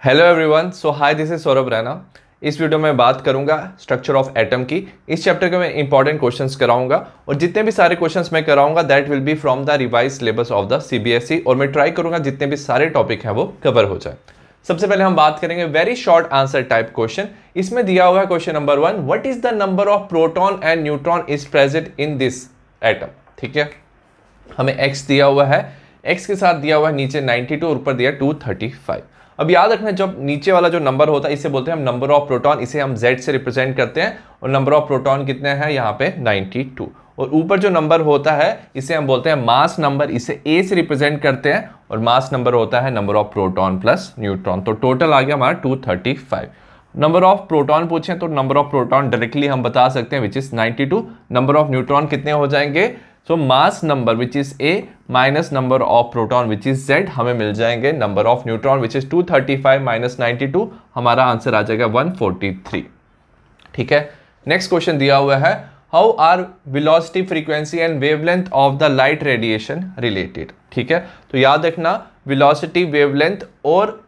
Hello everyone, so hi, this is Saurabh Raina. इस video में बात करूंगा स्ट्रक्चर ऑफ एटम की। इस चैप्टर के मैं इंपॉर्टेंट क्वेश्चंस कराऊंगा और जितने भी सारे क्वेश्चंस मैं कराऊंगा that will be from the revise syllabus of the CBSE और मैं ट्राई करूंगा जितने भी सारे टॉपिक हैं वो कवर हो जाए। सबसे पहले हम बात करेंगे very short answer type question. इसमें दिया हुआ है question number 1, what is the number of proton and neutron is present in this atom. ठीक है, हमें x दिया हुआ है, x के साथ दिया हुआ है नीचे 92 और ऊपर दिया 235। अब याद रखना, जब नीचे वाला जो नंबर होता है इसे बोलते हैं हम नंबर ऑफ प्रोटॉन, इसे हम z से रिप्रेजेंट करते हैं और नंबर ऑफ प्रोटॉन कितने हैं यहाँ पे 92। और ऊपर जो नंबर होता है इसे हम बोलते हैं मास नंबर, इसे a से रिप्रेजेंट करते हैं और मास नंबर होता है number of proton plus neutron. तो टोटल आ गया हमारा 235। नंबर ऑफ प्रोटॉन पूछें तो नंबर ऑफ प्रोटॉन डायरेक्टली हम बता सकते हैं which is 92। Number of neutron कितने हो जाएंगे, so mass number which is a minus number of proton which is z, हमें मिल जाएंगे number of neutron which is 235 minus 92, हमारा आंसर आ जाएगा 143। ठीक है, नेक्स्ट क्वेश्चन दिया हुआ है, how are velocity, frequency and wavelength of the light radiation related. ठीक है, तो याद रखना वेलोसिटी, वेवलेंथ और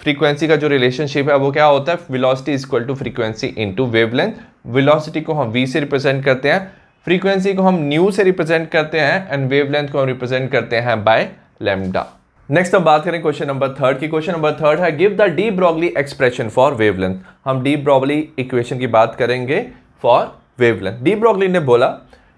फ्रीक्वेंसी का जो रिलेशनशिप है वो क्या होता है, velocity is equal to frequency into wavelength. Velocity को हम v से रिप्रेजेंट करते हैं, फ्रीक्वेंसी को हम न्यू से रिप्रेजेंट करते हैं एंड वेवलेंथ को हम रिप्रेजेंट करते हैं बाय लैम्डा। नेक्स्ट हम बात करें क्वेश्चन नंबर 3 की। क्वेश्चन नंबर 3 है, give the de Broglie expression for wavelength. हम डी ब्रॉगली इक्वेशन की बात करेंगे फॉर वेवलेंथ। डी ब्रॉगली ने बोला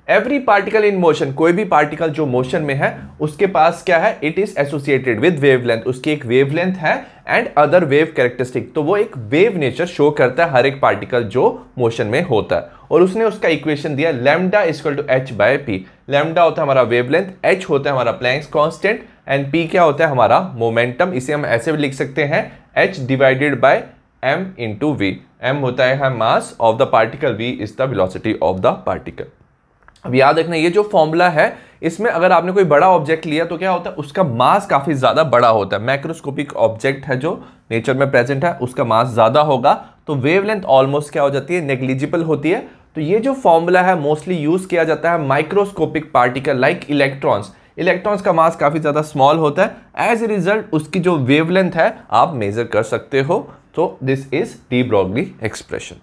एवरी पार्टिकल इन मोशन, कोई भी पार्टिकल जो मोशन में है उसके पास क्या है, it is associated with wavelength, उसकी एक वेवलेंथ है एंड अदर वेव कैरेक्टरिस्टिक। तो वो एक वेव नेचर शो करता है हर एक पार्टिकल जो मोशन में होता है। और उसने उसका इक्वेशन दिया lambda equal to h by P. Lambda होता है हमारा वेवलेंथ, h होता है हमारा प्लैंक्स कांस्टेंट एंड p क्या होता है हमारा मोमेंटम। इसे हम ऐसे भी लिख सकते हैं h divided by m into v। m होता है mass of the particle, v is the velocity of the particle. अब याद रखना ये जो फॉर्मूला है इसमें अगर आपने कोई बड़ा ऑब्जेक्ट लिया तो क्या होता है, उसका मास काफी ज्यादा बड़ा होता है। मैक्रोस्कोपिक ऑब्जेक्ट है जो नेचर में प्रेजेंट है उसका मास ज्यादा होगा तो वेवलेंथ ऑलमोस्ट क्या हो जाती है, नेग्लिजिबल होती है। तो ये जो फॉर्मूला है मोस्टली यूज किया जाता है microscopic particle like electrons. Electrons का मास काफी ज्यादा स्मॉल होता है, एज ए रिजल्ट उसकी जो वेवलेंथ है आप मेजर कर सकते हो। तो this is de Broglie expression.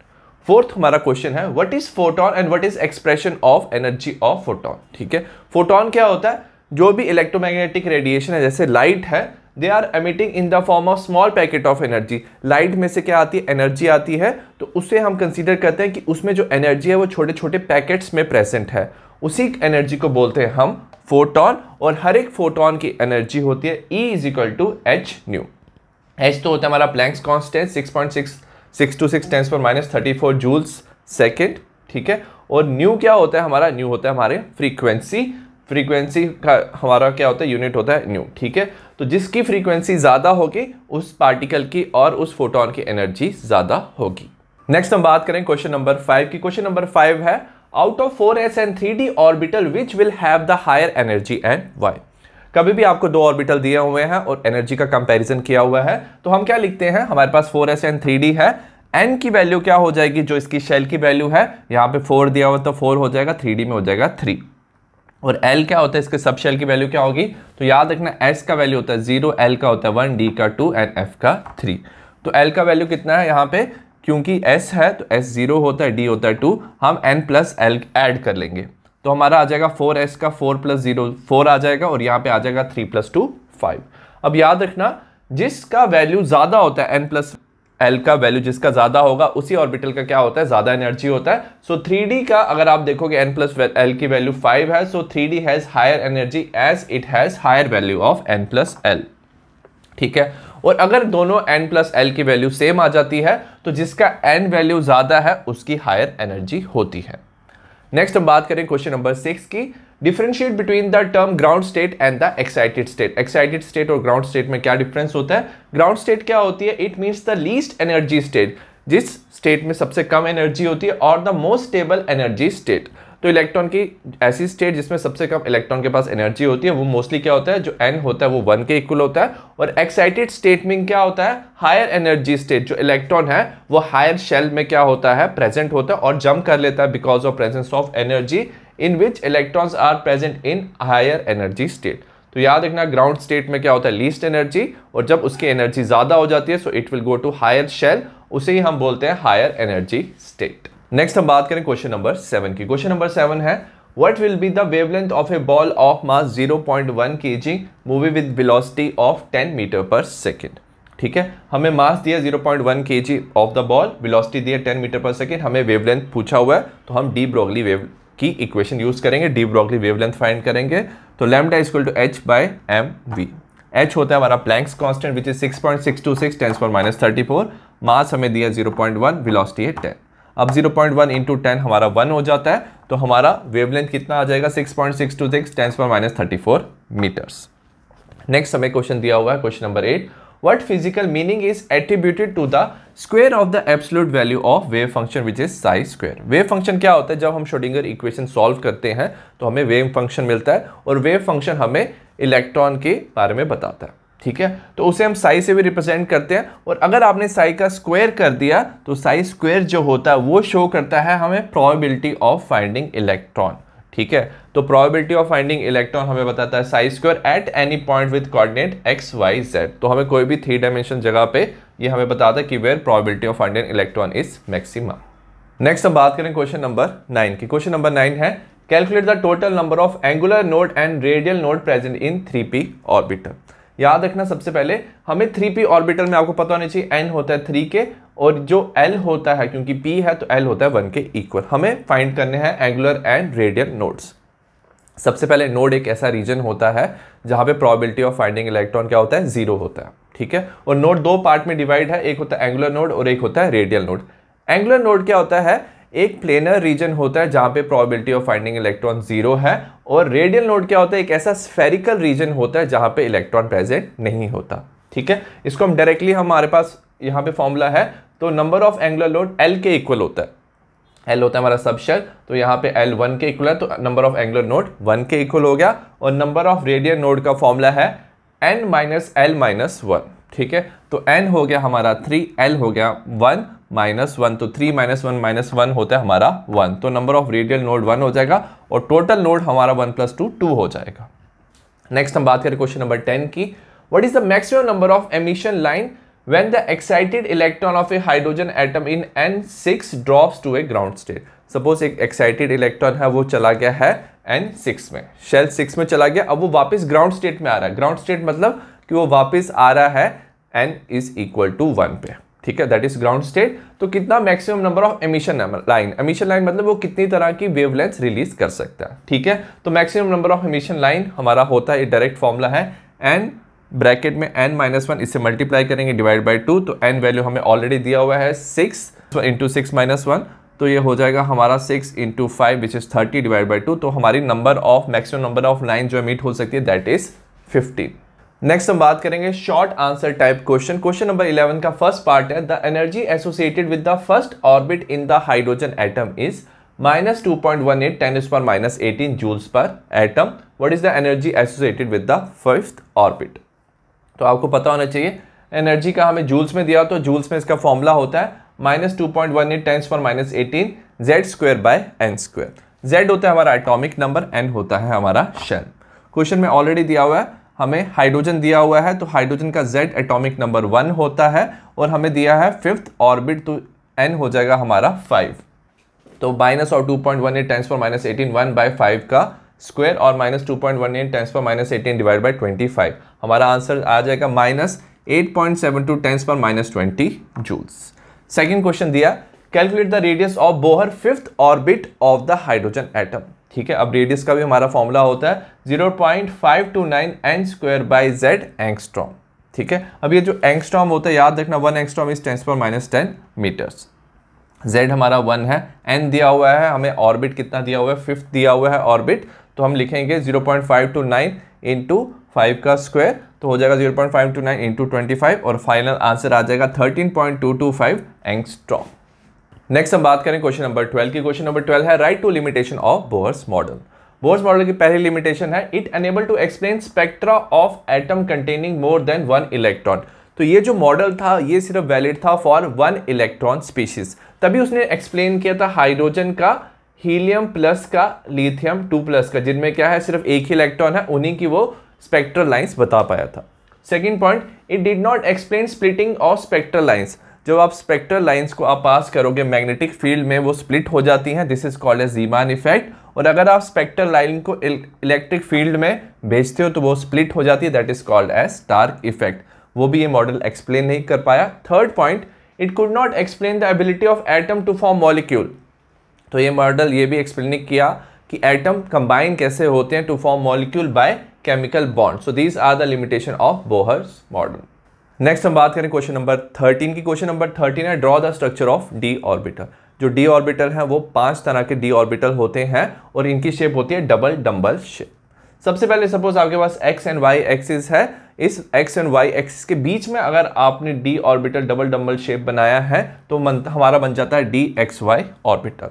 Fourth हमारा क्वेश्चन है, what is photon and what is expression of energy of photon. ठीक है, फोटोन क्या होता है, जो भी इलेक्ट्रोमैग्नेटिक रेडिएशन है जैसे लाइट है, they are emitting in the form of small packet of energy. Light में से क्या आती है, एनर्जी आती है, तो उसे हम कंसीडर करते हैं कि उसमें जो एनर्जी है वो छोटे छोटे पैकेट्स में प्रेजेंट है। उसी एनर्जी को बोलते हैं हम फोटोन और हर एक फोटोन की एनर्जी होती है E is equal to H nu. H तो होता है हमारा प्लैंक्स कांस्टेंट 6.626 10 पर माइनस 34 जूल्स सेकेंड। ठीक है, और न्यू क्या होता है हमारा, न्यू होता है हमारे फ्रीक्वेंसी। फ्रीक्वेंसी का हमारा क्या होता है, यूनिट होता है न्यू। ठीक है, तो जिसकी फ्रीक्वेंसी ज्यादा होगी उस पार्टिकल की और उस फोटोन की एनर्जी ज्यादा होगी। नेक्स्ट हम बात करें क्वेश्चन नंबर 5 की। क्वेश्चन नंबर 5 है, out of 4s and 3d orbital which will have the higher energy and why. कभी भी आपको दो ऑर्बिटल दिए हुए हैं और एनर्जी का कंपैरिजन किया हुआ है तो हम क्या लिखते हैं, हमारे पास 4s and 3d है, n की वैल्यू क्या हो जाएगी, जो इसकी शेल की वैल्यू है, यहाँ पे 4 दिया हुआ तो 4 हो जाएगा, 3d में हो जाएगा 3। और l क्या होता है, इसके सब शेल की वैल्यू क्या होगी, तो याद रखना s का वैल्यू होता है 0, l का होता है 1, d का 2 एंड f का 3। तो l का वैल्यू कितना है यहाँ पे, क्योंकि s है तो s 0 होता है, d होता है 2, हम n प्लस l ऐड कर लेंगे तो हमारा आ जाएगा 4s का 4 प्लस 0 4 आ जाएगा और यहाँ पे आ जाएगा 3 प्लस 2 5। अब याद रखना जिसका वैल्यू ज्यादा होता है n प्लस l का वैल्यू जिसका ज्यादा होगा उसी ऑर्बिटल का क्या होता है, ज्यादा एनर्जी होता है। सो 3d का अगर आप देखोगे n प्लस l की वैल्यू 5 है, so 3d has higher energy as it has higher value of n plus l। ठीक है, और अगर दोनों n प्लस l की वैल्यू सेम आ जाती है तो जिसका n वैल्यू ज्यादा है उसकी हायर एनर्जी होती है। नेक्स्ट हम बात करें क्वेश्चन नंबर 6 की, differentiate between the term ground state and the excited state. Excited state और ग्राउंड स्टेट में क्या डिफरेंस होता है, ग्राउंड स्टेट क्या होती है, it means the least energy state, जिस स्टेट में सबसे कम एनर्जी होती है, और the most stable energy state. तो इलेक्ट्रॉन की ऐसी स्टेट जिसमें सबसे कम इलेक्ट्रॉन के पास एनर्जी होती है वो मोस्टली क्या होता है, जो n होता है वो 1 के इक्वल होता है। और एक्साइटेड स्टेट में क्या होता है, हायर एनर्जी स्टेट, जो इलेक्ट्रॉन है वो हायर शेल में क्या होता है, प्रेजेंट होता है और जंप कर लेता है because of presence of energy in which electrons are present in higher energy state. तो याद रखना ग्राउंड स्टेट में क्या होता है, लीस्ट एनर्जी, और जब उसकी एनर्जी ज्यादा हो जाती है so it will go to higher shell, उसे ही हम बोलते हैं हायर एनर्जी स्टेट। नेक्स्ट हम बात करें क्वेश्चन नंबर 7 की। क्वेश्चन नंबर 7 है what will be the wavelength of a ball of mass 0.1 kg moving with velocity of 10 metre per second. ठीक है, हमें मास दिया 0.1 kg of the ball, velocity दिया 10 मीटर पर सेकेंड, हमें wavelength पूछा हुआ है, तो हम डी ब्रोगली वेव की इक्वेशन यूज करेंगे, डी ब्रोगली वेवलेंथ फाइंड करेंगे। तो lambda is equal to h by mv। h होता है हमारा Planck's constant which is 6.626 10⁻34, mass हमें दिया 0.1, वेलोसिटी है 10। अब 0.1 इंटू 10 हमारा 1 हो जाता है, तो हमारा वेवलेंथ कितना आ जाएगा 6.626 10⁻34 मीटर्स। नेक्स्ट हमें क्वेश्चन दिया हुआ है question number 8, what physical meaning is attributed to the square of the absolute value of wave function which is psi square. Wave function क्या होता है, जब हम श्रोडिंगर इक्वेशन सॉल्व करते हैं तो हमें वेव फंक्शन मिलता है, और वेव फंक्शन हमें इलेक्ट्रॉन के बारे में बताता है। ठीक है, तो उसे हम साई से भी रिप्रेजेंट करते हैं, और अगर आपने साई का स्क्वायर कर दिया तो साई स्क्वायर जो होता है वो शो करता है हमें प्रोबेबिलिटी ऑफ फाइंडिंग इलेक्ट्रॉन। ठीक है, तो प्रोबेबिलिटी ऑफ फाइंडिंग इलेक्ट्रॉन हमें बताता है Sai square at any point with coordinate x y z। तो हमें कोई भी 3 डायमेंशन जगह पे ये हमें बताता है कि where probability of finding electron is maximum. Next हम बात करें क्वेश्चन नंबर 9 की। क्वेश्चन नंबर 9 है calculate the total number of angular node and radial node present in 3p orbital. याद रखना सबसे पहले हमें 3p ऑर्बिटल में आपको पता होना चाहिए n होता है 3 के, और जो l होता है क्योंकि p है तो l होता है 1 के इक्वल। हमें फाइंड करने हैं एंगुलर एंड रेडियल नोड्स। सबसे पहले नोड एक ऐसा रीजन होता है जहां पे प्रोबेबिलिटी ऑफ फाइंडिंग इलेक्ट्रॉन क्या होता है, 0 होता है। ठीक है, और नोड 2 पार्ट में डिवाइड है, एक होता है एंगुलर नोड और एक होता है रेडियल नोड। एंगुलर नोड क्या होता है, एक प्लेनर रीजन होता है जहां पे प्रोबेबिलिटी ऑफ फाइंडिंग इलेक्ट्रॉन 0 है, और रेडियल नोड क्या होता है, एक ऐसा स्फेरिकल रीजन होता है जहां पे इलेक्ट्रॉन प्रेजेंट नहीं होता। ठीक है, इसको हम डायरेक्टली हमारे पास यहाँ पे फॉर्मूला है, तो number of angular node L के इक्वल होता है, L होता है हमारा सबशेल, तो यहाँ पे L 1 के इक्वल है, तो नंबर ऑफ एंगुलर नोड 1 के इक्वल हो गया, और नंबर ऑफ रेडियल नोड का फॉर्मूला है n माइनस L माइनस 1। ठीक है, तो n हो गया हमारा 3, L हो गया 1 माइनस 1, तो 3 माइनस 1 माइनस 1 होता है हमारा 1, तो नंबर ऑफ रेडियल नोड 1 हो जाएगा, और टोटल नोड हमारा 1 + 2 2 हो जाएगा। नेक्स्ट हम बात करें क्वेश्चन नंबर 10 की। What is the maximum number of emission line when the excited electron of a hydrogen atom in n6 drops to a ground state। Suppose एक एक्साइटेड इलेक्ट्रॉन है वो चला गया है n6 में, शेल 6 में चला गया, अब वो वापस ग्राउंड स्टेट में आ रहा है। ग्राउंड स्टेट मतलब कि वो वापस आ रहा है n = 1 पे। ठीक है, दैट इज ग्राउंड स्टेट। तो कितना maximum number of emission line, emission line मतलब वो कितनी तरह की वेवलेंथ रिलीज कर सकता है। ठीक है, तो maximum number of emission line हमारा होता है, डायरेक्ट फॉर्मूला है n ब्रैकेट में n-1, इससे मल्टीप्लाई करेंगे डिवाइड बाय 2, तो n वैल्यू हमें ऑलरेडी दिया हुआ है 6, तो इंटू 6 - 1, तो ये हो जाएगा हमारा 6 × 5 विच इज 30 डिवाइड बाय 2, तो हमारी number of maximum number of line जो मीट हो सकती है दैट इज 15। नेक्स्ट हम बात करेंगे short answer type question. Question number 11 का फर्स्ट पार्ट है the energy associated with the first orbit in the hydrogen atom is -2.18 10⁻⁻18 joules per atom. What is the energy associated with the fifth orbit. तो आपको पता होना चाहिए energy का हमें joules में दिया, तो जूल्स में इसका फॉर्मूला होता है -2.18 10⁻⁻18 Z² Z होता है हमारा एटॉमिक नंबर, n होता है हमारा शेल। क्वेश्चन में ऑलरेडी दिया हुआ है, हमें हाइड्रोजन दिया हुआ है, तो हाइड्रोजन का Z एटॉमिक नंबर 1 होता है, और हमें दिया है फिफ्थ ऑर्बिट, तो n हो जाएगा हमारा 5। तो -2.18 10⁻⁻18 1/5 का स्क्वायर और -2.18 10⁻⁻18 डिवाइड बाय 25, हमारा आंसर आ जाएगा -8.72 10⁻⁻20 जूल्स। सेकंड क्वेश्चन दिया calculate the radius of Bohr fifth orbit of the hydrogen atom. ठीक है, अब रेडियस का भी हमारा फॉर्मूला होता है 0.529 n² Z एंगस्ट्रॉम। ठीक है, अब ये जो एंगस्ट्रॉम होता है याद रखना 1 एंगस्ट्रॉम इज 10⁻10 मीटर्स। Z हमारा 1 है, n दिया हुआ है, हमें ऑर्बिट कितना दिया हुआ है, फिफ्थ दिया हुआ है ऑर्बिट, तो हम लिखेंगे 0.529 इंटू 5 का स्क्वायर, तो हो जाएगा 0.529 इंटू 25, और फाइनल आंसर आ जाएगा 13.225 एंगस्ट्रॉम। नेक्स्ट हम बात करें क्वेश्चन नंबर 12 की। क्वेश्चन नंबर 12 है write two limitation of Bohr's model. Bohr's model की पहली लिमिटेशन है it unable to explain spectra of atom containing more than 1 electron. तो ये जो मॉडल था ये सिर्फ वैलिड था फॉर 1 इलेक्ट्रॉन स्पीशीज, तभी उसने एक्सप्लेन किया था हाइड्रोजन का, हीलियम प्लस का, लिथियम 2+ का, जिनमें क्या है सिर्फ एक ही इलेक्ट्रॉन है, उन्हीं की वो स्पेक्ट्रल लाइंस बता पाया था। Second point, it did not explain splitting of spectral lines. जब आप स्पेक्ट्रल लाइंस को आप पास करोगे मैग्नेटिक फील्ड में, वो स्प्लिट हो जाती हैं, this is called as Zeeman effect. और अगर आप स्पेक्ट्रल लाइन को इलेक्ट्रिक फील्ड में भेजते हो तो वो स्प्लिट हो जाती है, that is called as Stark effect. वो भी ये मॉडल एक्सप्लेन नहीं कर पाया। Third point, it could not explain the ability of atom to form molecule. तो ये मॉडल ये भी एक्सप्लेन नहीं किया कि एटम कंबाइन कैसे होते हैं to form molecule by chemical bond. So these are the limitation of Bohr's model. Next हम बात करें क्वेश्चन नंबर 13 की। क्वेश्चन नंबर 13 है, draw the structure of D orbital. जो डी ऑर्बिटल है वो 5 तरह के डी ऑर्बिटल होते हैं और इनकी शेप होती है डबल डम्बल शेप। सबसे पहले सपोज आपके पास एक्स एंड वाई एक्सिस है, इस एक्स एंड वाई एक्सिस के बीच में अगर आपने D orbital double dumbbell shape बनाया है तो हमारा बन जाता है D X Y orbital.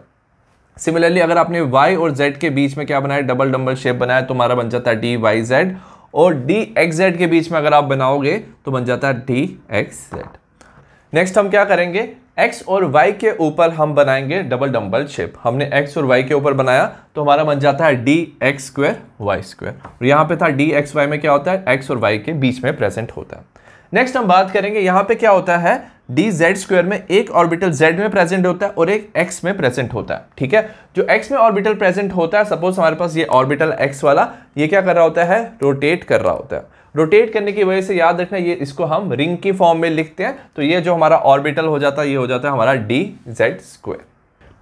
Similarly अगर आपने y और z के बीच में क्या बनाया, डबल डम्बल शेप बनाया, तो हमारा बन जाता है डी वाई जेड। और डी एक्स जेड के बीच में अगर आप बनाओगे तो बन जाता है डी एक्स जेड। नेक्स्ट हम क्या करेंगे, x और y के ऊपर हम बनाएंगे डबल डम्बल शेप। हमने x और y के ऊपर बनाया तो हमारा बन जाता है D X square Y square. और यहाँ पे था डी एक्स वाई में क्या होता है, x और y के बीच में प्रेजेंट होता है। नेक्स्ट हम बात करेंगे, यहाँ पे क्या होता है, डी जेड स्क्वायर में एक ऑर्बिटल z में प्रेजेंट होता है और एक x में प्रेजेंट होता है। ठीक है, जो x में ऑर्बिटल प्रेजेंट होता है, सपोज हमारे पास ये ऑर्बिटल x वाला, ये क्या कर रहा होता है, रोटेट कर रहा होता है। रोटेट करने की वजह से याद रखना, ये इसको हम रिंग की फॉर्म में लिखते हैं। तो ये जो हमारा ऑर्बिटल हो जाता है, ये हो जाता है हमारा डी जेड स्क्वायर।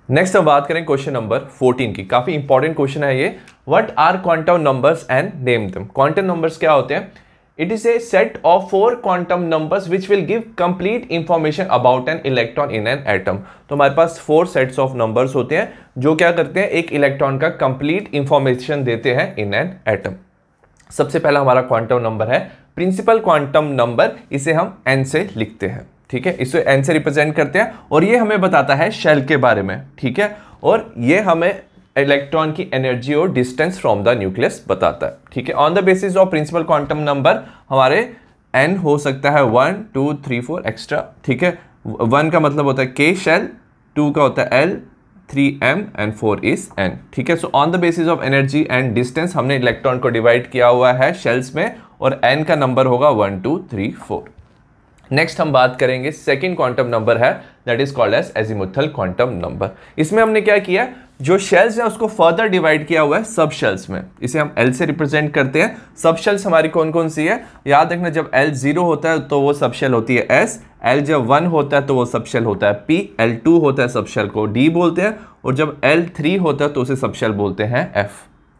नेक्स्ट हम बात करें क्वेश्चन नंबर 14 की। काफी इंपॉर्टेंट क्वेश्चन है ये। What are quantum numbers and name them. Quantum numbers क्या होते हैं, it is a set of 4 quantum numbers which will give complete information about an electron in an atom। तो हमारे पास 4 sets of numbers होते हैं जो क्या करते हैं, एक इलेक्ट्रॉन का complete information देते हैं in an atom। सबसे पहला हमारा क्वांटम नंबर है प्रिंसिपल क्वांटम नंबर, इसे हम n से लिखते हैं। ठीक है, इसे n से रिप्रेजेंट करते हैं और ये हमें बताता है शेल के बारे में। ठीक है, और ये हमें इलेक्ट्रॉन की एनर्जी और डिस्टेंस फ्रॉम द न्यूक्लियस बताता है। ठीक है, on the basis of principal quantum number हमारे n हो सकता है 1 2 3 4 एक्स्ट्रा। ठीक है, 1 का मतलब होता है k शेल, 2 का होता है l, 3m and 4 is n। ठीक है, so on the basis of energy and distance हमने इलेक्ट्रॉन को डिवाइड किया हुआ है शेल्स में और n का नंबर होगा 1 2 3 4। नेक्स्ट हम बात करेंगे सेकंड क्वांटम नंबर है, that is called as azimuthal quantum number. इसमें हमने क्या किया, जो शेल्स है उसको फर्दर डिवाइड किया हुआ है सब शेल्स में, इसे हम L से रिप्रेजेंट करते हैं। सब शेल्स हमारी कौन कौन सी है, याद रखना, जब L 0 होता है तो वो सब शेल होती है S, L जब 1 होता है तो वो सब शेल होता है P, L 2 होता है सब शेल को D बोलते हैं, और जब L 3 होता है तो उसे सब शेल बोलते हैं F।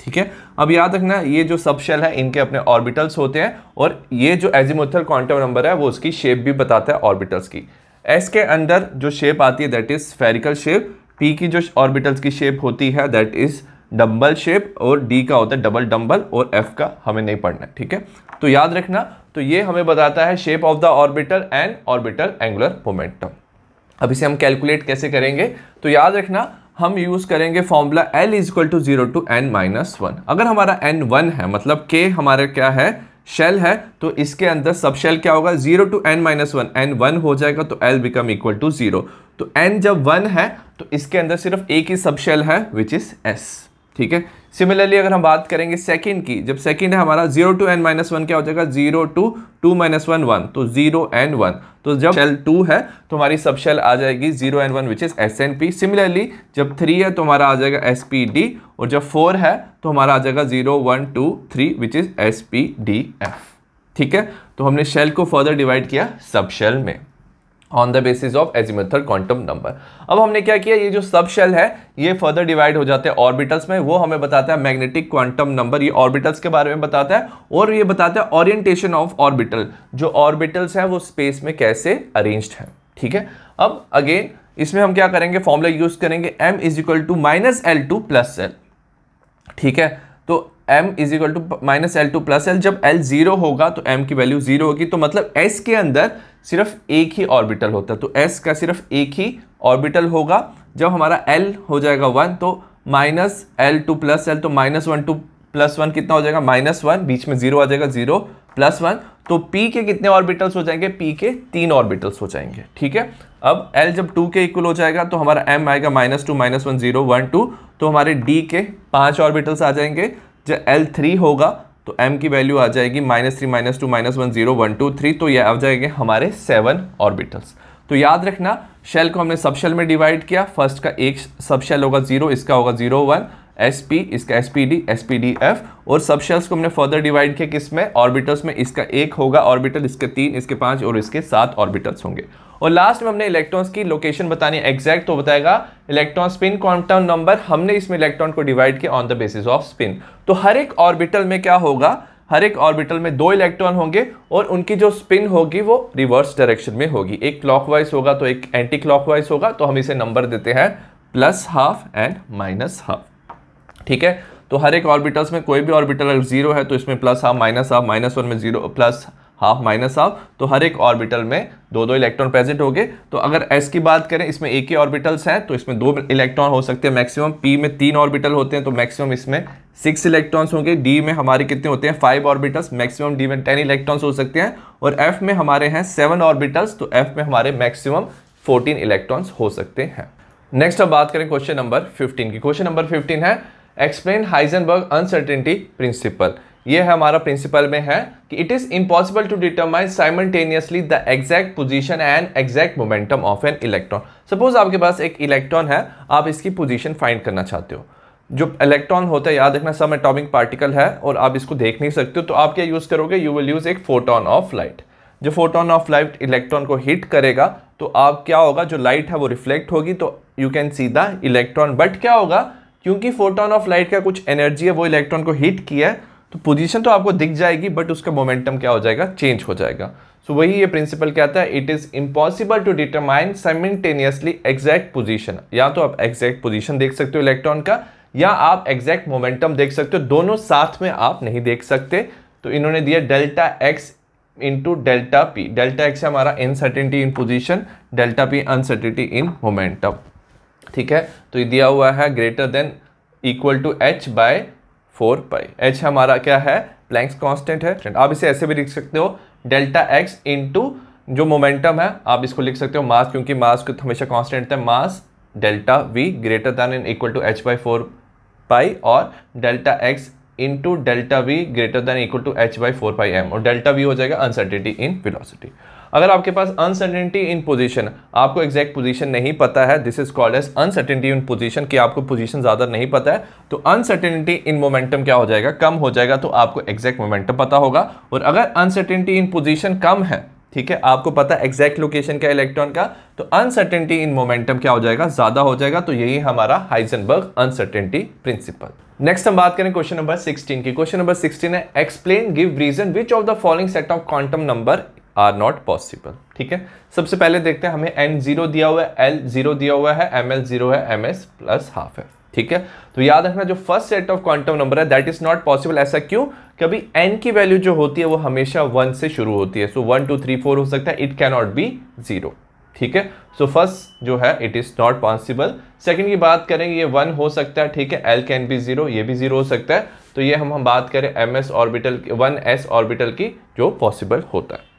ठीक है, अब याद रखना ये जो सब शेल है इनके अपने ऑर्बिटल्स होते हैं और ये जो एजीमुथल क्वांटम नंबर है वो उसकी शेप भी बताता है ऑर्बिटल्स की। S के अंदर जो शेप आती है that is spherical shape, P की जो ऑर्बिटल्स की शेप होती है दैट इज डम्बल शेप, और D का होता है डबल डम्बल, और F का हमें नहीं पढ़ना है। ठीक है, तो याद रखना, तो ये हमें बताता है shape of the orbital and orbital angular momentum. अब इसे हम कैलकुलेट कैसे करेंगे, तो याद रखना हम यूज करेंगे formula L is equal to 0 to n-1। अगर हमारा n 1 है, मतलब K हमारे क्या है, शेल है, तो इसके अंदर सब शेल क्या होगा, 0 टू n-1, n 1 हो जाएगा तो L बिकम इक्वल टू 0। तो n जब 1 है तो इसके अंदर सिर्फ एक ही सब शेल है विच इज S। ठीक है, सिमिलरली अगर हम बात करेंगे सेकंड की, जब सेकंड है हमारा 0 टू n-1 क्या हो जाएगा, 0 टू 2-1 1, तो 0n1। तो जब शेल 2 है तो हमारी सब शेल आ जाएगी 0n1 which is SnP। Similarly जब 3 है तो हमारा आ जाएगा SPD, और जब 4 है तो हमारा आ जाएगा 0 1 2 3 विच इज SPDF। ठीक है, तो हमने शेल को फर्दर डिवाइड किया सब शेल में on the basis of azimuthal quantum number. अब हमने क्या किया, ये जो सब शेल है ये फर्दर डिवाइड हो जाते हैं ऑर्बिटल्स में, वो हमें बताता है मैग्नेटिक क्वांटम नंबर। ये ऑर्बिटल्स के बारे में बताता है और ये बताता है ओरिएंटेशन ऑफ ऑर्बिटल, जो ऑर्बिटल्स है वो स्पेस में कैसे अरेंज्ड है। ठीक है, अब अगेन इसमें हम क्या करेंगे, फॉर्मूला यूज करेंगे m is equal to -L2 plus L। ठीक है, तो m is equal to -L2 plus L। जब L 0 होगा तो m की वैल्यू 0 होगी, तो मतलब S के अंदर सिर्फ एक ही ऑर्बिटल होता है, तो S का सिर्फ एक ही ऑर्बिटल होगा। जब हमारा L हो जाएगा 1 तो -L2 प्लस L, तो -1 2 प्लस 1 कितना हो जाएगा, -1, बीच में 0 आ जाएगा, 0 प्लस 1, तो P के कितने ऑर्बिटल्स हो जाएंगे, P के 3 ऑर्बिटल्स हो जाएंगे। ठीक है, अब L जब 2 के इक्वल हो जाएगा तो हमारा M आएगा -2 -1 0 1 2, तो हमारे D के 5 ऑर्बिटल्स आ जाएंगे। जब L 3 होगा तो m की वैल्यू आ जाएगी -3 -2 -1 0 1 2 3, तो ये आ जाएंगे हमारे 7 ऑर्बिटल्स। तो याद रखना शेल को हमने सब शेल में डिवाइड किया, फर्स्ट का एक सब शेल होगा 0, इसका होगा 0 1 sp, इसका spd spdf, और सब शेल्स को हमने फर्दर डिवाइड किया किसमें, ऑर्बिटल्स में, इसका एक होगा ऑर्बिटल, इसके 3, इसके 5 और इसके 7 ऑर्बिटल्स होंगे। और लास्ट में हमने इलेक्ट्रॉन्स की लोकेशन बतानी है एग्जैक्ट, तो बताएगा इलेक्ट्रॉन स्पिन क्वांटम नंबर, हमने इसमें इलेक्ट्रॉन को डिवाइड किया on the basis off spin. तो हर एक ऑर्बिटल में क्या होगा, हर एक ऑर्बिटल में 2 इलेक्ट्रॉन होंगे और उनकी जो स्पिन होगी वो रिवर्स डायरेक्शन में होगी, एक क्लॉकवाइज होगा तो एक एंटी क्लॉकवाइज होगा, तो हम इसे नंबर देते हैं +½ एंड -½ ठीक है। तो हर एक ऑर्बिटल्स में कोई भी ऑर्बिटल अगर 0 है तो इसमें +½ -½ -1 में 0 +½ -½ तो हर एक ऑर्बिटल में 2 इलेक्ट्रॉन प्रेजेंट होंगे। तो अगर s की बात करें, इसमें एक ही ऑर्बिटल्स हैं तो इसमें 2 इलेक्ट्रॉन हो सकते हैं मैक्सिमम, p में 3 ऑर्बिटल होते हैं तो मैक्सिमम इसमें 6 इलेक्ट्रॉन्स होंगे, d में हमारे कितने होते हैं 5 ऑर्बिटल्स, मैक्सिमम d में 10 इलेक्ट्रॉन्स हो सकते हैं, और f में हमारे हैं 7 ऑर्बिटल्स, तो f में हमारे मैक्सिमम 14 इलेक्ट्रॉन्स हो सकते हैं। नेक्स्ट अब बात करें क्वेश्चन नंबर 15 की। क्वेश्चन नंबर 15 है एक्सप्लेन हाइजेनबर्ग अनसर्टेनिटी प्रिंसिपल। ये है हमारा प्रिंसिपल में है कि it is impossible to determine simultaneously the exact position and exact momentum of an electron. Suppose आपके पास एक इलेक्ट्रॉन है, आप इसकी पोजीशन फाइंड करना चाहते हो। जो इलेक्ट्रॉन होता है, याद रखना सब एटॉमिक पार्टिकल है और आप इसको देख नहीं सकते हो, तो आप क्या यूज करोगे, यू विल यूज एक फोटोन ऑफ लाइट। जो फोटोन ऑफ लाइट इलेक्ट्रॉन को हिट करेगा तो आप क्या होगा, जो लाइट है वो रिफ्लेक्ट होगी, तो you can see the electron. But क्या होगा, क्योंकि फोटोन ऑफ लाइट का कुछ एनर्जी है वो इलेक्ट्रॉन को हिट किया है, तो पोजीशन तो आपको दिख जाएगी बट उसका मोमेंटम क्या हो जाएगा, चेंज हो जाएगा। सो वही ये प्रिंसिपल कहता है, it is impossible to determine simultaneously exact position. या तो आप एग्जैक्ट पोजीशन देख सकते हो इलेक्ट्रॉन का, या आप एग्जैक्ट मोमेंटम देख सकते हो, दोनों साथ में आप नहीं देख सकते। तो इन्होंने दिया ΔX इंटू ΔP। ΔX है हमारा uncertainty in position, ΔP uncertainty in momentum, ठीक है। तो ये दिया हुआ है greater than equal to h/4π। h हमारा क्या है, प्लैंक्स कांस्टेंट है। आप इसे ऐसे भी लिख सकते हो ΔX इंटू जो मोमेंटम है, आप इसको लिख सकते हो मास, क्योंकि मास को हमेशा कांस्टेंट है, mass ΔV greater than and equal to h/4π, और ΔX into ΔV greater than equal to h/4πm, और ΔV हो जाएगा अनसर्टेनिटी इन वेलोसिटी। अगर आपके पास अनसर्टेनिटी इन पोजीशन, आपको एग्जैक्ट पोजीशन नहीं पता है, this is called as uncertainty in position, कि आपको पोजीशन ज्यादा नहीं पता है, तो अनसर्टेनिटी इन मोमेंटम क्या हो जाएगा, कम हो जाएगा, तो आपको एग्जैक्ट मोमेंटम पता होगा। और अगर अनसर्टेनिटी इन पोजीशन कम है, ठीक है, आपको पता है एग्जैक्ट लोकेशन क्या इलेक्ट्रॉन का, तो अनसर्टेनिटी इन मोमेंटम क्या हो जाएगा, ज्यादा हो जाएगा। तो यही हमारा हाइजेनबर्ग अनसर्टेनिटी प्रिंसिपल। नेक्स्ट हम बात करें क्वेश्चन नंबर 16 की। क्वेश्चन नंबर 16 है explain give reason which of the following set of quantum number are not possible. ठीक है, सबसे पहले देखते हैं, हमें n0 दिया हुआ है, l0 दिया हुआ है, ml0 है, ms +½ है। ठीक है, तो याद रखना जो first set of quantum number है दैट इज नॉट पॉसिबल। ऐसा क्यों, कभी n की वैल्यू जो होती है वो हमेशा 1 से शुरू होती है। सो 1 2 3 4 हो सकता है, इट कैन नॉट बी 0। ठीक है, सो फर्स्ट जो है it is not possible. Second की बात करेंगे, ये 1 हो सकता है, ठीक है, l कैन बी 0, ये भी 0 हो सकता है। तो ये हम बात करें ms ऑर्बिटल 1s ऑर्बिटल की जो पॉसिबल होता है।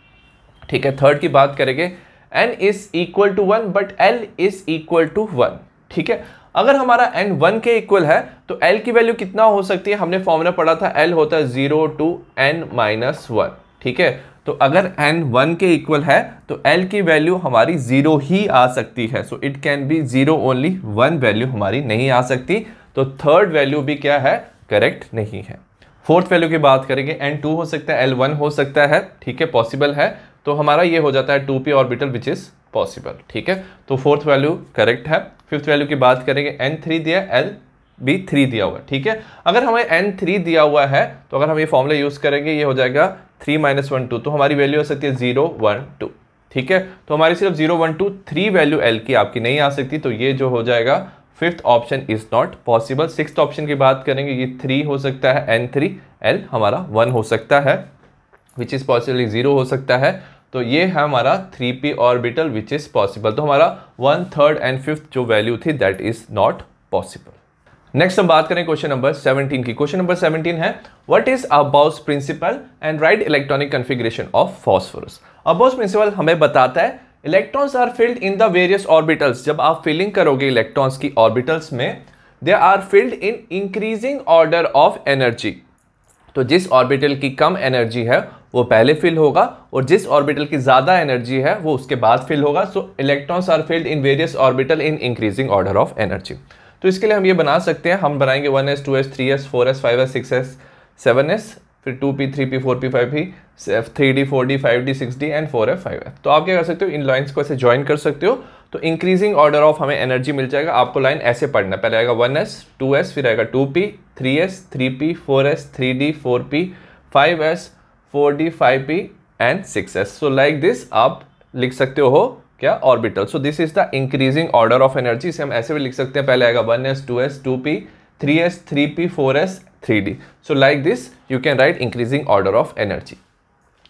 ठीक है, थर्ड की बात करेंगे, n is equal to 1 but l is equal to 1। ठीक है, अगर हमारा n 1 के इक्वल है तो l की वैल्यू कितना हो सकती है, हमने फॉर्मूला पढ़ा था, l होता है 0 to n-1। ठीक है, तो अगर n 1 के इक्वल है तो l की वैल्यू हमारी 0 ही आ सकती है। So it can be 0 only, 1 value हमारी नहीं आ सकती। तो थर्ड वैल्यू भी क्या है, करेक्ट नहीं है। फोर्थ वैल्यू की बात करेंगे, n2 हो सकता है, l1 हो सकता है, ठीक है, पॉसिबल है। तो हमारा ये हो जाता है 2p orbital which is possible. ठीक है, तो फोर्थ वैल्यू करेक्ट है। फिफ्थ वैल्यू की बात करेंगे, n3 दिया, l भी 3 दिया हुआ है। ठीक है, अगर हमें n3 दिया हुआ है तो अगर हम ये फॉर्मूला यूज करेंगे, ये हो जाएगा 3 - 1 2, तो हमारी वैल्यू हो सकती है 0 1 2। ठीक है, तो हमारी सिर्फ 0 1 2 3 वैल्यू l की आपकी नहीं आ सकती, तो ये जो हो जाएगा fifth option is not possible. Sixth option की बात करेंगे, ये 3 हो सकता है, n3, l हमारा 1 हो सकता है, विच इज पॉसिबल 0 हो सकता है। तो ये है हमारा 3p orbital which is possible. तो हमारा 1 3rd एंड 5th जो वैल्यू थी that is not possible. Next हम बात करें क्वेश्चन नंबर 17 की। क्वेश्चन नंबर 17 है what is aufbau principle and write electronic configuration of phosphorus. Aufbau principle हमें बताता है electrons are filled in the various orbitals. जब आप फिलिंग करोगे इलेक्ट्रॉन्स की ऑर्बिटल्स में, they are filled in increasing order of energy. तो जिस ऑर्बिटल की कम एनर्जी है वो पहले फिल होगा और जिस ऑर्बिटल की ज्यादा एनर्जी है वो उसके बाद फिल होगा। So electrons are filled in various orbital in increasing order of energy. तो इसके लिए हम ये बना सकते हैं, हम बनाएंगे 1s 2s 3s 4s 5s 6s 7s, फिर 2p 3p 4p 5p 3d 4d 5d 6d and 4f 5f। तो आप क्या कर सकते हो, इन लाइन्स को ऐसे ज्वाइन कर सकते हो तो इंक्रीजिंग ऑर्डर ऑफ हमें एनर्जी मिल जाएगा। आपको लाइन ऐसे पढ़ना, पहले आएगा 1s 2s, फिर आएगा 2p 3s 3p 4s 3d 4p 5s 4d 5p and 6s। So like this आप लिख सकते हो क्या, orbital. So this is the increasing order of energy. इसे हम ऐसे भी लिख सकते हैं, पहले आएगा 1s 2s 2p 3s 3p 4s 3d। So like this you can right increasing order of energy.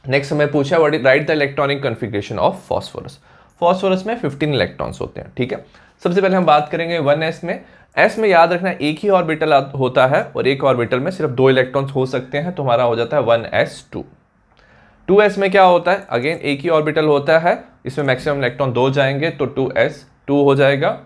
Next हमें पूछा what is right the electronic configuration of phosphorus. Phosphorus में 15 इलेक्ट्रॉन्स होते हैं, ठीक है। सबसे पहले हम बात करेंगे 1s में। s में याद रखना एक ही ऑर्बिटल होता है और एक ऑर्बिटल में सिर्फ 2 इलेक्ट्रॉन्स हो सकते हैं, तो हमारा हो जाता है 1s2। 2s में क्या होता है, अगेन एक ही ऑर्बिटल होता है, इसमें मैक्सिमम इलेक्ट्रॉन 2 जाएंगे तो 2s2 हो जाएगा।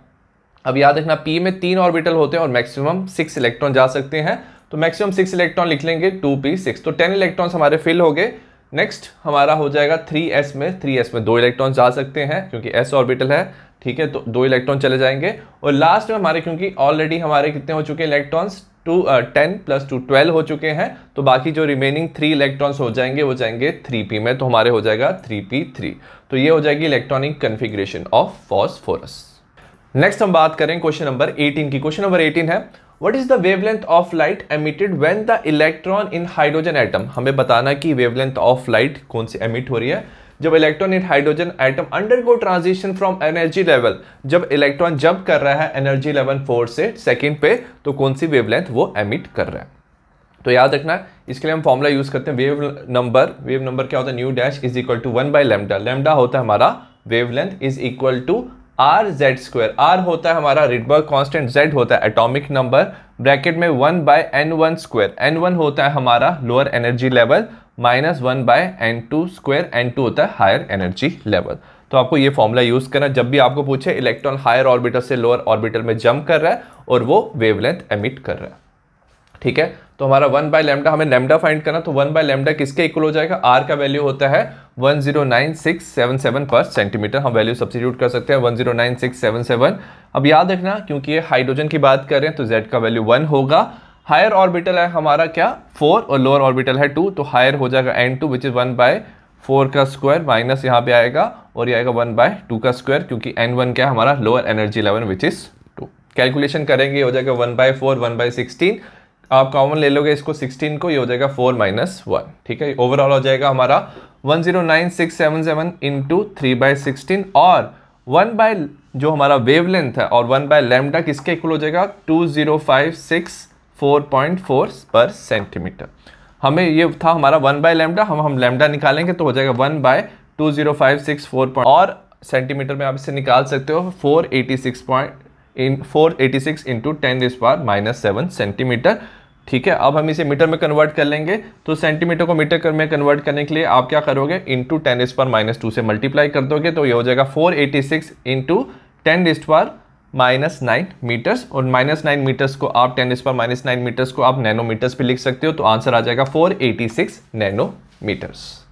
अब याद रखना p में 3 ऑर्बिटल होते हैं और मैक्सिमम 6 इलेक्ट्रॉन जा सकते हैं, तो मैक्सिमम 6 इलेक्ट्रॉन लिख लेंगे 2p6, तो 10 इलेक्ट्रॉन्स हमारे फिल हो गए। नेक्स्ट हमारा हो जाएगा 3s में 2 इलेक्ट्रॉन जा सकते हैं क्योंकि s ऑर्बिटल है, ठीक है, तो 2 इलेक्ट्रॉन चले जाएंगे। और लास्ट में हमारे क्योंकि ऑलरेडी हमारे कितने हो चुके हैं इलेक्ट्रॉन्स, 10 + 2 12 हो चुके हैं, तो बाकी जो रिमेनिंग 3 इलेक्ट्रॉन्स हो जाएंगे वो जाएंगे 3p में, तो हमारे हो जाएगा 3p3। तो ये हो जाएगी electronic configuration of phosphorus. Next हम बात करें क्वेश्चन नंबर 18 की। क्वेश्चन नंबर 18 है what is the wavelength of light emitted when the electron in hydrogen atom. हमें बताना कि वेवलेंथ ऑफ लाइट कौन सी एमिट हो रही है जब electron in hydrogen atom undergo transition from energy level, जब इलेक्ट्रॉन जंप कर रहा है एनर्जी लेवल 4 से सेकंड पे, तो कौन सी वेवलेंथ वो एमिट कर रहा है। तो याद रखना इसके लिए हम फॉर्मूला यूज करते हैं वेव नंबर क्या होता है, nu dash is equal to 1 by lambda. Lambda होता है हमारा wavelength is equal to RZ²। R होता है हमारा रिडबर्ग कांस्टेंट, Z होता है एटॉमिक नंबर, ब्रैकेट में 1 बाय n1²। n1 होता है हमारा lower energy level minus 1 by n2², n2 होता है हायर एनर्जी लेवल। तो आपको ये फॉर्मूला यूज करना जब भी आपको पूछे इलेक्ट्रॉन हायर ऑर्बिटल से लोअर ऑर्बिटल में जंप कर रहा है और वो वेवलेंथ एमिट कर रहा है, ठीक है। तो हमारा 1 बाय लैम्डा, हमें लैम्डा फाइंड करना, तो 1 बाय लैम्डा किसके इक्वल हो जाएगा, R का वैल्यू होता है 109,677 पर सेंटीमीटर। हम वैल्यू सब्स्टिट्यूट कर सकते हैं 109,677। अब याद रखना क्योंकि ये हाइड्रोजन की बात कर रहे हैं तो Z का वैल्यू 1 होगा। हायर ऑर्बिटल है हमारा क्या 4 और लोअर ऑर्बिटल है 2, तो हायर हो जाएगा n2 विच इज 1/4 का स्क्वायर माइनस यहाँ पे आएगा और ये आएगा 1/2 का स्क्वायर, क्योंकि n1 क्या है हमारा lower energy level which is 2। Calculation करेंगे हो जाएगा 1/4 1/16, आप कॉमन ले लोगे इसको 16 को, ये हो जाएगा 4 - 1, ठीक है। ओवरऑल हो जाएगा हमारा 109,677 इंटू 3/16 और 1 बाय जो हमारा वेवलेंथ है और 1 बाय लैम्डा किसके इक्वल हो जाएगा 20,564.4 पर सेंटीमीटर। हमें ये था हमारा 1 बाय लैम्डा, हम लैम्डा निकालेंगे तो हो जाएगा 1/20,564 और सेंटीमीटर में आप इसे निकाल सकते हो 486 इंटू 10⁻⁻7 सेंटीमीटर, ठीक है। अब हम इसे मीटर में कन्वर्ट कर लेंगे, तो सेंटीमीटर को मीटर में कन्वर्ट करने के लिए आप क्या करोगे इंटू 10⁻⁻2 से मल्टीप्लाई कर दोगे, तो ये हो जाएगा 486 इंटू 10⁻⁻9 मीटर्स, और -9 मीटर्स को आप 10⁻⁻9 मीटर्स को आप नैनोमीटर्स पे लिख सकते हो, तो आंसर आ जाएगा 486 नैनोमीटर्स।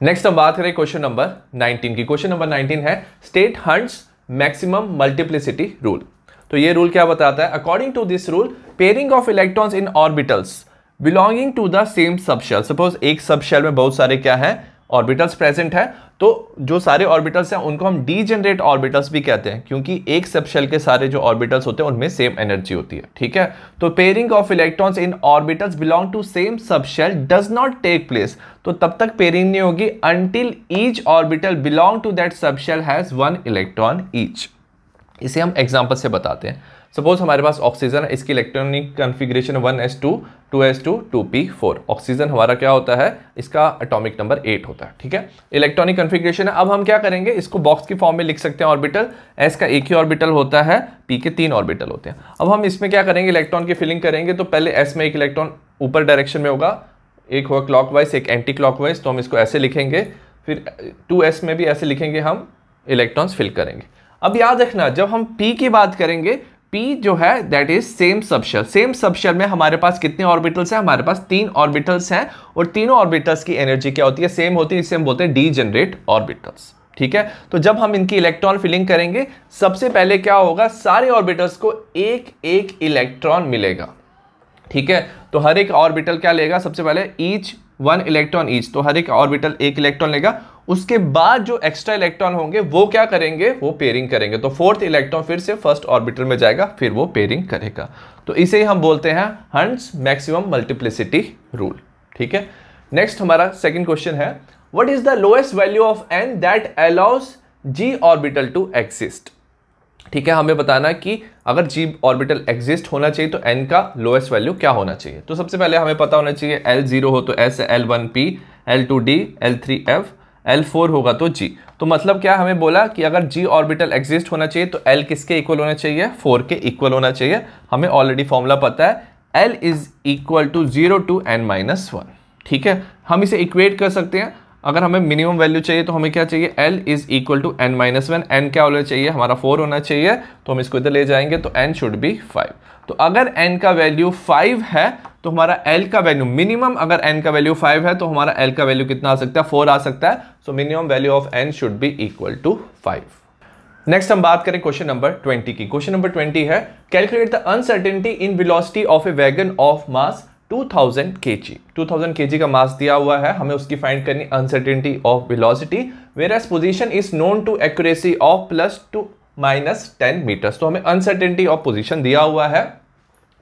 नेक्स्ट हम बात करें क्वेश्चन नंबर 19 की। क्वेश्चन नंबर 19 है state Hund's maximum multiplicity rule. तो ये रूल क्या बताता है, according to this rule pairing of electrons in orbitals belonging to the same subshell. Suppose एक सबशेल में बहुत सारे क्या है ऑर्बिटल्स प्रेजेंट है, तो जो सारे ऑर्बिटल्स हैं उनको हम डीजेनरेट ऑर्बिटल्स भी कहते हैं, क्योंकि एक सबशेल के सारे जो ऑर्बिटल्स होते हैं उनमें सेम एनर्जी होती है, ठीक है। तो pairing of electrons in orbitals belong to same subshell does not take place. तो तब तक पेयरिंग नहीं होगी until each orbital belong to that subshell has 1 electron each. इसे हम एग्जांपल से बताते हैं। सपोज हमारे पास ऑक्सीजन है, इसकी electronic configuration 1s2 2s2 2p4। Oxygen हमारा क्या होता है, इसका एटॉमिक नंबर 8 होता है, ठीक है। इलेक्ट्रॉनिक कॉन्फ़िगरेशन है। अब हम क्या करेंगे, इसको बॉक्स की फॉर्म में लिख सकते हैं ऑर्बिटल। s का एक ही ऑर्बिटल होता है, p के 3 ऑर्बिटल होते हैं। अब हम इसमें क्या करेंगे, इलेक्ट्रॉन की फिलिंग करेंगे, तो पहले s में एक इलेक्ट्रॉन ऊपर डायरेक्शन में होगा, एक होगा क्लॉकवाइज एक एंटी क्लॉकवाइज, तो हम इसको ऐसे लिखेंगे। फिर 2s में भी ऐसे लिखेंगे, हम इलेक्ट्रॉन्स फिल करेंगे। अब याद रखना जब हम p की बात करेंगे p जो है that is same subshell. Same subshell में हमारे पास कितने ऑर्बिटल्स हैं? हमारे पास 3 ऑर्बिटल्स हैं और तीनों ऑर्बिटल्स की एनर्जी क्या होती है? सेम होती है, इसे हम बोलते हैं डीजेनरेट ऑर्बिटल्स। ठीक है, तो जब हम इनकी इलेक्ट्रॉन फिलिंग करेंगे सबसे पहले क्या होगा? सारे ऑर्बिटल्स को एक एक इलेक्ट्रॉन मिलेगा। ठीक है, तो हर एक ऑर्बिटल क्या लेगा? सबसे पहले ईच 1 इलेक्ट्रॉन ईच, तो हर एक ऑर्बिटल एक इलेक्ट्रॉन लेगा। उसके बाद जो एक्स्ट्रा इलेक्ट्रॉन होंगे वो क्या करेंगे? वो पेयरिंग करेंगे। तो 4th इलेक्ट्रॉन फिर से फर्स्ट ऑर्बिटल में जाएगा, फिर वो पेयरिंग करेगा। तो इसे ही हम बोलते हैं हंट्स मैक्सिमम मल्टीप्लिसिटी रूल। ठीक है, नेक्स्ट हमारा सेकंड क्वेश्चन है, what is the lowest value of n that allows g orbital to exist. ठीक है, हमें बताना कि अगर g ऑर्बिटल एग्जिस्ट होना चाहिए तो n का लोएस्ट वैल्यू क्या होना चाहिए। तो सबसे पहले हमें पता होना चाहिए L0 हो तो S है, L1p, L2d, L3f, L4 होगा तो g। तो मतलब क्या हमें बोला कि अगर g ऑर्बिटल एग्जिस्ट होना चाहिए तो L किसके इक्वल होना चाहिए? 4 के इक्वल होना चाहिए। हमें ऑलरेडी फॉर्मूला पता है, L is equal to 0 to n-1। ठीक है, हम इसे इक्वेट कर सकते हैं। अगर हमें मिनिमम वैल्यू चाहिए तो हमें क्या चाहिए? L is equal to n-1। n क्या होना चाहिए? हमारा 4 होना चाहिए, तो हम इसको इधर ले जाएंगे तो n शुड बी 5। तो अगर n का वैल्यू 5 है तो हमारा L का वैल्यू मिनिमम, अगर n का वैल्यू 5 है तो हमारा L का वैल्यू कितना आ सकता है? 4 आ सकता है। So minimum value of n should be equal to 5। Next हम बात करें क्वेश्चन नंबर 20 की। क्वेश्चन नंबर 20 है, calculate the uncertainty in velocity of A wagon of mass 2000 kg। 2000 kg का मास दिया हुआ है, हमें उसकी फाइंड करनी uncertainty of velocity, where as position is known to accuracy of +2 - 10 metres. तो हमें अनसर्टेनिटी ऑफ पोजीशन दिया हुआ है,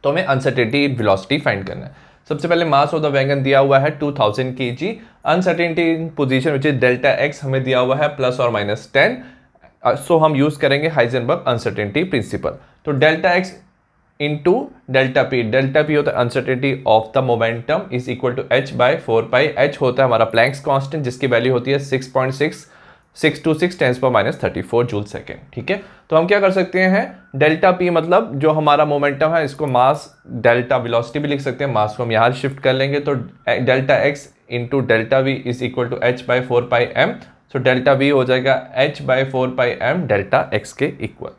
तो हमें अनसर्टेनिटी इन वेलोसिटी फाइंड करना है। सबसे पहले मास ऑफ द वैगन दिया हुआ है 2000 kg, uncertainty in position which is delta x हमें दिया हुआ है +or-10। सो हम यूज करेंगे हाइजेनबर्ग अनसर्टेनिटी प्रिंसिपल। तो delta x into delta P, delta P होता है uncertainty of the momentum is equal to h/4π। h होता है हमारा प्लैंक्स कांस्टेंट जिसकी वैल्यू होती है 6.626 × 10⁻34 जूल सेकेंड। ठीक है, तो हम क्या कर सकते हैं, डेल्टा पी मतलब जो हमारा मोमेंटम है इसको मास डेल्टा वेलोसिटी भी लिख सकते हैं, मास को हम यहाँ शिफ्ट कर लेंगे। तो delta x into delta V is equal to h/4πm। So delta V हो जाएगा h/4πm डेल्टा x के इक्वल।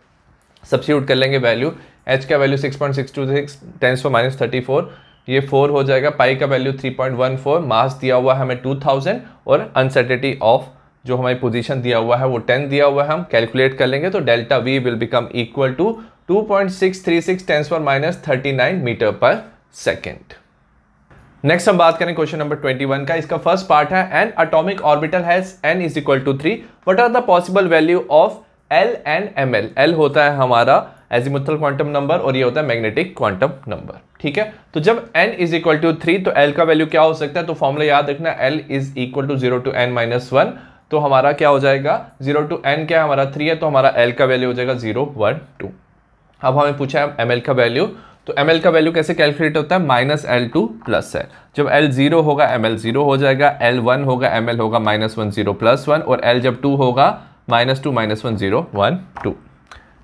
सब्स्टिट्यूट कर लेंगे वैल्यू, h का वैल्यू 6.626 × 10⁻34, ये 4 हो जाएगा। पाई का वैल्यू 3.14, मास दिया हुआ है हमें 2000 और अनसर्टेनिटी ऑफ जो हमारी पोजीशन दिया हुआ है वो 10 दिया हुआ है। हम कैलकुलेट कर लेंगे तो delta V will become equal to 2.636 × 10⁻39 metre per second. Next हम बात करें क्वेश्चन नंबर 21 का। इसका फर्स्ट पार्ट है, an atomic orbital has n is equal to 3, what are the possible value of L and ml। L होता है हमारा azimuthal quantum number और ये होता है मैग्नेटिक क्वांटम नंबर। ठीक है, तो जब n इज इक्वल टू 3 तो L का वैल्यू क्या हो सकता है? तो फॉर्मूला याद रखना, L is equal to 0 to n-1। तो हमारा क्या हो जाएगा? 0 to n क्या है हमारा 3 है, तो हमारा L का वैल्यू हो जाएगा 0, 1, 2। अब हमें पूछा है ml का वैल्यू, तो ml का वैल्यू कैसे कैलकुलेट होता है? -L2 प्लस है। जब L 0 होगा ml 0 हो जाएगा, L 1 होगा ml होगा -1 0 + 1, और L जब 2 होगा -2 -1 0 1 2।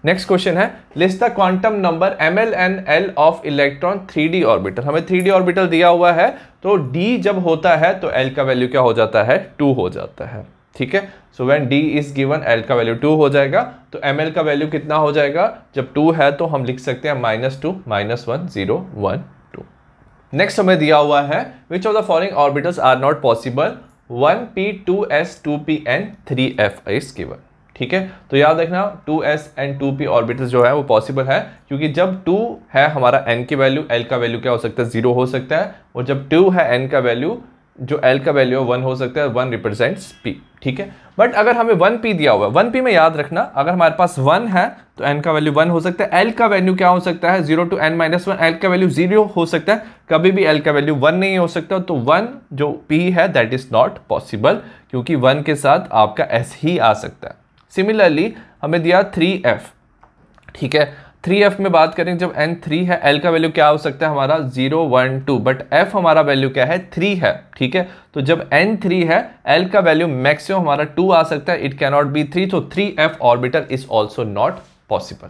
नेक्स्ट क्वेश्चन है, list the quantum number ml and l of electron 3d orbital. हमें 3d ऑर्बिटल दिया हुआ है, तो d जब होता है तो l का वैल्यू क्या हो जाता है? 2 हो जाता है। ठीक है, so when d is given l का वैल्यू 2 हो जाएगा, तो ml का वैल्यू कितना हो जाएगा? जब 2 है तो हम लिख सकते हैं -2 -1 0 1 2। नेक्स्ट हमें दिया हुआ है, which of the following orbitals are not possible, 1p 2s 2p and 3f is given. ठीक है, तो याद रखना 2s एंड 2p ऑर्बिटल्स जो है वो पॉसिबल है, क्योंकि जब 2 है हमारा n की वैल्यू, l का वैल्यू क्या हो सकता है? 0 हो सकता है, और जब 2 है n का वैल्यू, जो l का वैल्यू है 1 हो सकता है, 1 रिप्रेजेंट्स p। ठीक है, बट अगर हमें 1p दिया हुआ है, 1p में याद रखना अगर हमारे पास 1 है तो n का वैल्यू 1 हो सकता है, l का वैल्यू क्या हो सकता है? 0 to n-1, l का वैल्यू 0 हो सकता है, कभी भी l का वैल्यू 1 नहीं हो सकता। तो 1 जो p है दैट इज नॉट पॉसिबल, क्योंकि 1 के साथ आपका s ही आ सकता है। सिमिलरली हमें दिया 3f। ठीक है, 3f में बात करें, जब n 3 है, l का वैल्यू क्या हो सकता है हमारा? 0 1 2, बट f हमारा वैल्यू क्या है? 3 है। ठीक है, तो जब n 3 है, l का वैल्यू मैक्सिमम हमारा 2 आ सकता है, इट कैन नॉट बी 3, तो 3f orbital is also not possible.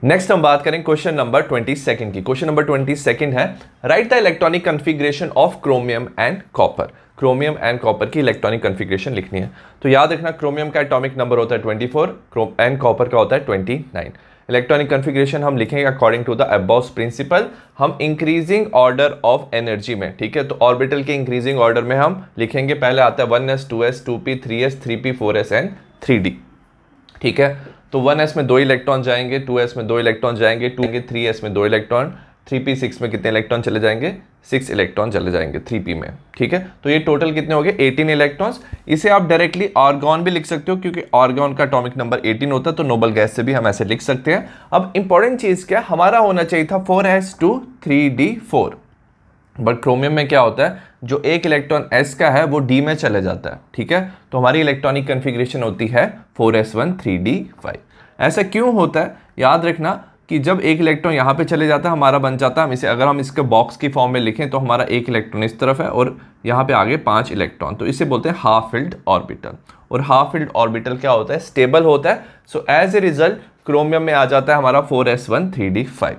Next हम बात करें क्वेश्चन नंबर 22 की। क्वेश्चन नंबर 22 है, right the electronic configuration of chromium and copper. Chromium and copper की इलेक्ट्रॉनिक कन्फिग्रेशन लिखनी है। तो याद रखना क्रोमियम का एटॉमिक नंबर होता है 24 एंड कॉपर का होता है 29। इलेक्ट्रॉनिक कॉन्फ़िगरेशन हम लिखेंगे according to the above principle, हम इंक्रीजिंग ऑर्डर ऑफ एनर्जी में, ठीक है। तो ऑर्बिटल के इंक्रीजिंग ऑर्डर में हम लिखेंगे, पहले आता है 1s 2s 2p 3s 3p 4s and 3d, ठीक है। तो 1s में 2 इलेक्ट्रॉन जाएंगे, 2s में 2 इलेक्ट्रॉन जाएंगे, 3s में 2 इलेक्ट्रॉन, 3p 6 में कितने इलेक्ट्रॉन चले जाएंगे, 6 इलेक्ट्रॉन चले जाएंगे 3p में, ठीक है। तो ये टोटल कितने हो गए, 18 इलेक्ट्रॉन्स। इसे आप डायरेक्टली आर्गॉन भी लिख सकते हो, क्योंकि आर्गॉन का एटॉमिक नंबर 18 होता है, तो नोबल गैस से भी हम ऐसे लिख सकते हैं। अब इंपॉर्टेंट चीज क्या, हमारा होना चाहिए था 4s2 3d4, बट क्रोमियम में क्या होता है, जो एक इलेक्ट्रॉन s का है वो d में चले जाता है, ठीक है। तो हमारी इलेक्ट्रॉनिक कॉन्फ़िगरेशन होती है 4s1 3d5। ऐसा क्यों होता है, याद रखना कि जब एक इलेक्ट्रॉन यहाँ पे चले जाता है हमारा बन जाता है, हम इसे अगर हम इसके बॉक्स की फॉर्म में लिखें तो हमारा एक इलेक्ट्रॉन इस तरफ है और यहाँ पे आगे 5 इलेक्ट्रॉन, तो इसे बोलते हैं हाफ फिल्ड ऑर्बिटल। और हाफ फिल्ड ऑर्बिटल क्या होता है, स्टेबल होता है। So as a result chromium में आ जाता है हमारा 4s1 3d5।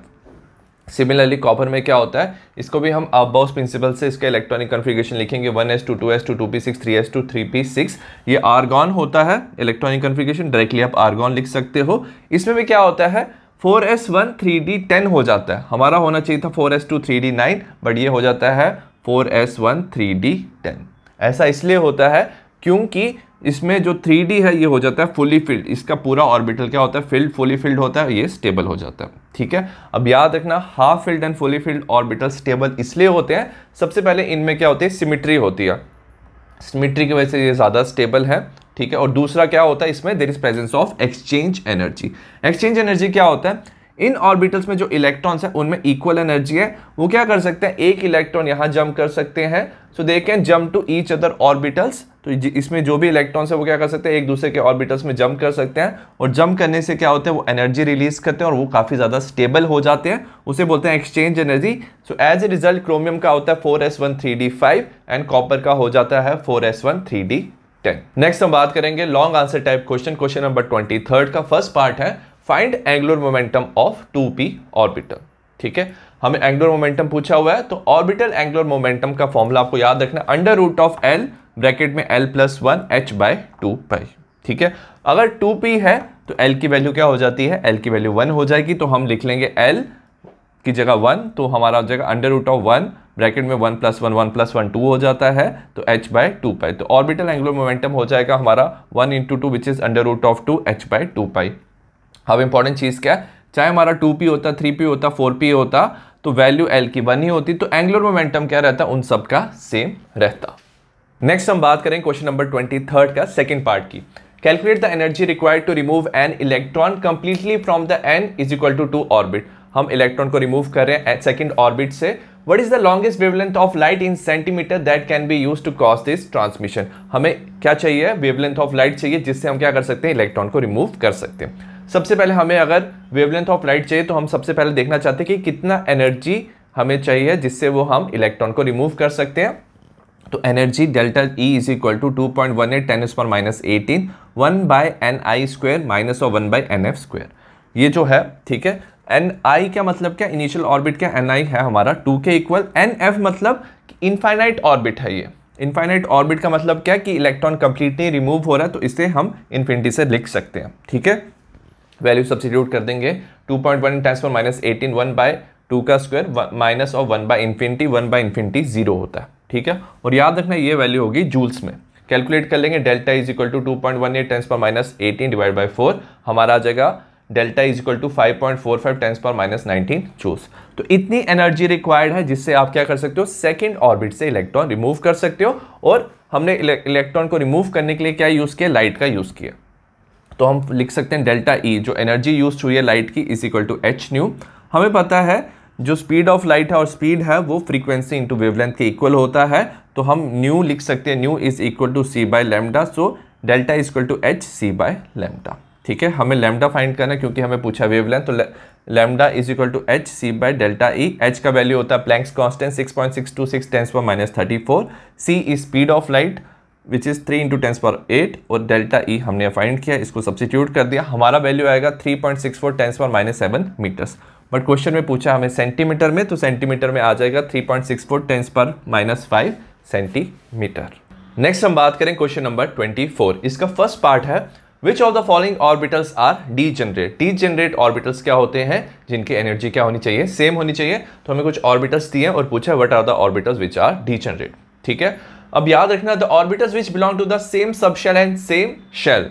सिमिलरली कॉपर में क्या होता है, इसको भी हम अबव प्रिंसिपल से इसका इलेक्ट्रॉनिक कॉन्फ़िगरेशन लिखेंगे 1s2 2s2 2p6 3s2 3p6। ये आर्गॉन होता है इलेक्ट्रॉनिक कॉन्फ़िगरेशन, डायरेक्टली आप आर्गॉन लिख सकते हो। इसमें भी क्या होता है 4s1 3d10 हो जाता है, हमारा होना चाहिए था 4s2 3d9, बट ये हो जाता है 4s1 3d10। ऐसा इसलिए होता है क्योंकि इसमें जो 3d है ये हो जाता है फुली फिल्ड, इसका पूरा ऑर्बिटल क्या होता है, फिल्ड, फुली फिल्ड होता है, ये स्टेबल हो जाता है, ठीक है। अब याद रखना half filled and fully filled orbital stable इसलिए होते हैं, सबसे पहले इनमें क्या होती है, सिमिट्री होती है, सिमिट्री की वजह से ये ज़्यादा स्टेबल है, ठीक है। और दूसरा क्या होता है, इसमें there is presence of exchange energy. Exchange energy क्या होता है, इन ऑर्बिटल्स में जो इलेक्ट्रॉन्स हैं उनमें इक्वल एनर्जी है, वो क्या कर सकते हैं, एक इलेक्ट्रॉन यहाँ जंप कर सकते हैं, so they can jump to each other orbitals. तो इसमें जो भी इलेक्ट्रॉन्स है वो क्या कर सकते हैं, एक दूसरे के ऑर्बिटल्स में जंप कर सकते हैं, और जंप करने से क्या होता है, वो एनर्जी रिलीज करते हैं और वो काफ़ी ज़्यादा स्टेबल हो जाते हैं, उसे बोलते हैं exchange energy. So as a result chromium का होता है 4s1 3d5 एंड कॉपर का हो जाता है 4s1 3d10। नेक्स्ट हम बात करेंगे long answer type question, question number 23 का फर्स्ट पार्ट है find angular momentum of 2p orbital, ठीक है। हमें एंगुलर मोमेंटम पूछा हुआ है, तो ऑर्बिटल एंगुलर मोमेंटम का फॉर्मूला आपको याद रखना, √L ब्रैकेट में L+1 h/2π, ठीक है। अगर 2p है तो L की वैल्यू क्या हो जाती है, L की वैल्यू 1 हो जाएगी, तो हम लिख लेंगे L की जगह 1, तो हमारा हो जाएगा √1 ब्रैकेट में 1 + 1 1 + 1 2 हो जाता है, तो h/2π। तो ऑर्बिटल एंगुलर मोमेंटम हो जाएगा हमारा 1 × 2 विच इज √2 h/2π। अब इंपॉर्टेंट चीज़ क्या है, चाहे हमारा 2p होता, 3p होता, 4p होता, तो वैल्यू L की 1 ही होती, तो एंगुलर मोमेंटम क्या रहता, उन सब का सेम रहता। नेक्स्ट हम बात करें क्वेश्चन नंबर 23 का सेकंड पार्ट की। Calculate the energy required to remove an electron completely from the n = 2 orbit. हम इलेक्ट्रॉन को रिमूव कर रहे हैं सेकंड ऑर्बिट से। What is the longest wavelength of light in centimetre that can be used to cause this transmission. हमें क्या चाहिए, wavelength of light चाहिए, जिससे हम क्या कर सकते हैं, इलेक्ट्रॉन को रिमूव कर सकते हैं। सबसे पहले हमें अगर वेवलेंथ ऑफ लाइट चाहिए तो हम सबसे पहले देखना चाहते हैं कि कितना एनर्जी हमें चाहिए जिससे वो हम इलेक्ट्रॉन को रिमूव कर सकते हैं। तो energy delta E = 2.18 × 10⁻18 1/ni² minus और 1/nf², ये जो है, ठीक है। ni क्या मतलब क्या, इनिशियल ऑर्बिट क्या, ni है हमारा 2 के इक्वल, nf मतलब इनफाइनाइट ऑर्बिट है। ये इनफाइनाइट ऑर्बिट का मतलब क्या कि इलेक्ट्रॉन कंप्लीटली रिमूव हो रहा है, तो इसे हम इन्फिनिटी से लिख सकते हैं, ठीक है। वैल्यू सब्स्टिट्यूट कर देंगे, 2.1 × 10⁻18 1/2 का स्क्वायर माइनस और 1/∞ 1/∞ 0 होता है, ठीक है। और याद रखना ये वैल्यू होगी जूल्स में। कैलकुलेट कर लेंगे, डेल्टा E = 2.18 × 10⁻18 / 4, हमारा आ जाएगा डेल्टा E = 5.45 × 10⁻19 जूल्स। तो इतनी एनर्जी रिक्वायर्ड है जिससे आप क्या कर सकते हो, सेकेंड ऑर्बिट से इलेक्ट्रॉन रिमूव कर सकते हो। और हमने इलेक्ट्रॉन को रिमूव करने के लिए क्या यूज़ किया, लाइट का यूज़ किया। तो हम लिख सकते हैं डेल्टा E, जो एनर्जी यूज हुई है लाइट की, = hν। हमें पता है जो स्पीड ऑफ लाइट है और स्पीड है वो फ्रीक्वेंसी इंटू वेवलेंथ के इक्वल होता है, तो हम न्यू लिख सकते हैं, new = c/λ। So delta = hc/λ, ठीक है। हमें लैम्डा फाइंड करना है क्योंकि हमें पूछा वेवलेंथ, तो लैम्डा = hc/ΔE। h का वैल्यू होता है Planck's constant 6.626 × 10⁻34। c is speed of light which is 3 × 10⁸, और डेल्टा E हमने फाइंड किया, इसको सब्स्टिट्यूट कर दिया, हमारा वैल्यू आएगा 3.64 × 10⁻7 मीटर्स। बट क्वेश्चन में पूछा हमें सेंटीमीटर में, तो सेंटीमीटर में आ जाएगा 3.64 × 10⁻5 सेंटीमीटर। नेक्स्ट हम बात करें क्वेश्चन नंबर 24। इसका फर्स्ट पार्ट है which of the following orbitals are degenerate. Degenerate orbitals क्या होते हैं जिनकी एनर्जी क्या होनी चाहिए, सेम होनी चाहिए। तो हमें कुछ ऑर्बिटल्स दिए और पूछा what are the orbitals which are degenerate. ठीक है, अब याद रखना the orbitals which belong to the same subshell and same shell.